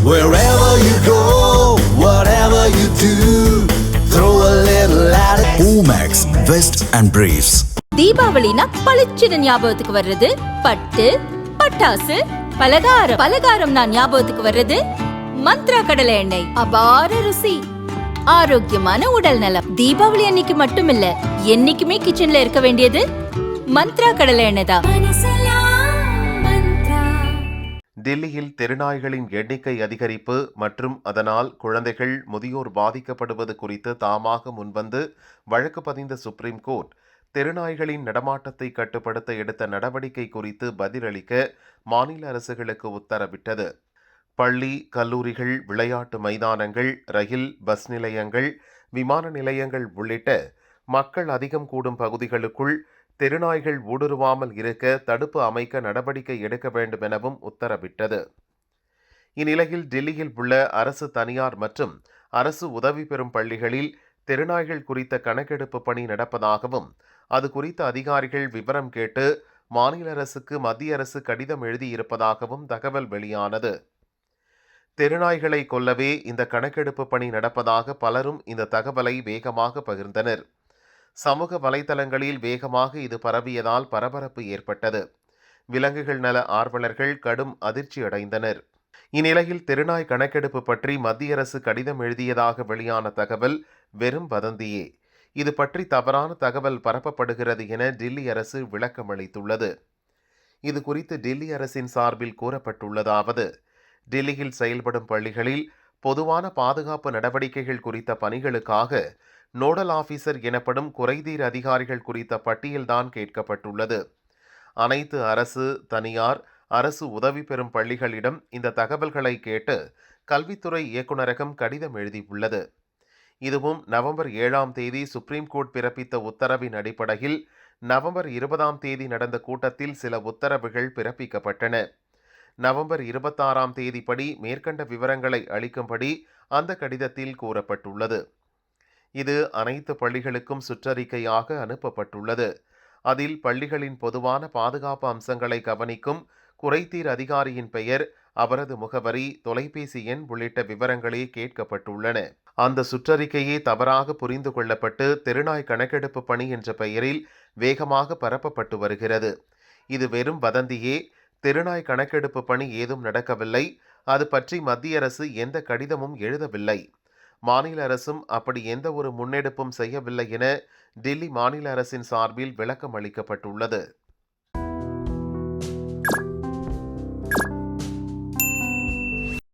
Wherever you go, whatever you do, throw a little at it. Omax, Vest and Briefs. தீபாவளினா பளிச்சுன்னு ஞாபகத்துக்கு வர்றது பட்டு, பட்டாசு, பலகாரம். பலகாரம்னா ஞாபகத்துக்கு வர்றது மந்த்ரா கடலை எண்ணெய். அபார ருசி, ஆரோக்கியமான உடல் நலம். தீபாவளி அன்னைக்கு மட்டும் இல்ல, என்னைக்குமே கிச்சன்ல இருக்க வேண்டியது மந்த்ரா கடலை எண்ணெய் தான். டில்லியில் தெருநாய்களின் எண்ணிக்கை அதிகரிப்பு மற்றும் அதனால் குழந்தைகள், முதியோர் பாதிக்கப்படுவது குறித்து தாமாக முன்வந்து வழக்கு பதிந்த சுப்ரீம் கோர்ட் தெருநாய்களின் நடமாட்டத்தை கட்டுப்படுத்த எடுத்த நடவடிக்கை குறித்து பதிலளிக்க மாநில அரசுகளுக்கு உத்தரவிட்டது. பள்ளி, கல்லூரிகள், விளையாட்டு மைதானங்கள், ரயில், பஸ் நிலையங்கள், விமான நிலையங்கள் உள்ளிட்ட மக்கள் அதிகம் கூடும் பகுதிகளுக்குள் தெருநாய்கள் ஊடுருவாமல் இருக்க தடுப்பு அமைக்க நடவடிக்கை எடுக்க வேண்டும் எனவும் உத்தரவிட்டது. இந்நிலையில் டில்லியில் உள்ள அரசு, தனியார் மற்றும் அரசு உதவி பெறும் பள்ளிகளில் தெருநாய்கள் குறித்த கணக்கெடுப்பு பணி நடப்பதாகவும் அது குறித்த அதிகாரிகள் விவரம் கேட்டு மாநில அரசுக்கு மத்திய அரசு கடிதம் எழுதியிருப்பதாகவும் தகவல் வெளியானது. தெருநாய்களை கொல்லவே இந்த கணக்கெடுப்பு பணி நடப்பதாக பலரும் இந்த தகவலை வேகமாக பகிர்ந்தனர். சமூக வலைதளங்களில் வேகமாக இது பரவியதால் பரபரப்பு ஏற்பட்டது. விலங்குகள் நல ஆர்வலர்கள் கடும் அதிர்ச்சி அடைந்தனர். இந்நிலையில் தெருநாய் கணக்கெடுப்பு பற்றி மத்திய அரசு கடிதம் எழுதியதாக வெளியான தகவல் வெறும் வதந்தியே. இது பற்றி தவறான தகவல் பரப்பப்படுகிறது என டில்லி அரசு விளக்கமளித்துள்ளது. இது குறித்து டில்லி அரசின் சார்பில் கூறப்பட்டுள்ளதாவது: டில்லியில் செயல்படும் பள்ளிகளில் பொதுவான பாதுகாப்பு நடவடிக்கைகள் குறித்த பணிகளுக்காக நோடல் ஆபீசர் எனப்படும் குறைதீர் அதிகாரிகள் குறித்த பட்டியல்தான் கேட்கப்பட்டுள்ளது. அனைத்து அரசு, தனியார், அரசு உதவி பெறும் பள்ளிகளிடம் இந்த தகவல்களை கேட்டு கல்வித்துறை இயக்குநரகம் கடிதம் எழுதியுள்ளது. இதுவும் நவம்பர் 7ஆம் தேதி சுப்ரீம் கோர்ட் பிறப்பித்த உத்தரவின் அடிப்படையில் நவம்பர் 20ஆம் தேதி நடந்த கூட்டத்தில் சில உத்தரவுகள் பிறப்பிக்கப்பட்டன. நவம்பர் 26ஆம் தேதிப்படி மேற்கண்ட விவரங்களை அளிக்கும்படி அந்த கடிதத்தில் கூறப்பட்டுள்ளது. இது அனைத்து பள்ளிகளுக்கும் சுற்றறிக்கையாக அனுப்பப்பட்டுள்ளது. அதில் பள்ளிகளின் பொதுவான பாதுகாப்பு அம்சங்களை கவனிக்கும் குறைதீர் அதிகாரியின் பெயர், அவரது முகவரி, தொலைபேசி எண் உள்ளிட்ட விவரங்களே கேட்கப்பட்டுள்ளன. அந்த சுற்றறிக்கையே தவறாக புரிந்து கொள்ளப்பட்டு தெருநாய் கணக்கெடுப்பு பணி என்ற பெயரில் வேகமாக பரப்பப்பட்டு வருகிறது. இது வெறும் வதந்தியே. தெருநாய் கணக்கெடுப்பு பணி ஏதும் நடக்கவில்லை. அது பற்றி மத்திய அரசு எந்த கடிதமும் எழுதவில்லை. மாநில அரசும் அப்படி எந்த ஒரு முன்னெடுப்பும் செய்யவில்லை என டில்லி மாநில அரசின் சார்பில் விளக்கம் அளிக்கப்பட்டுள்ளது.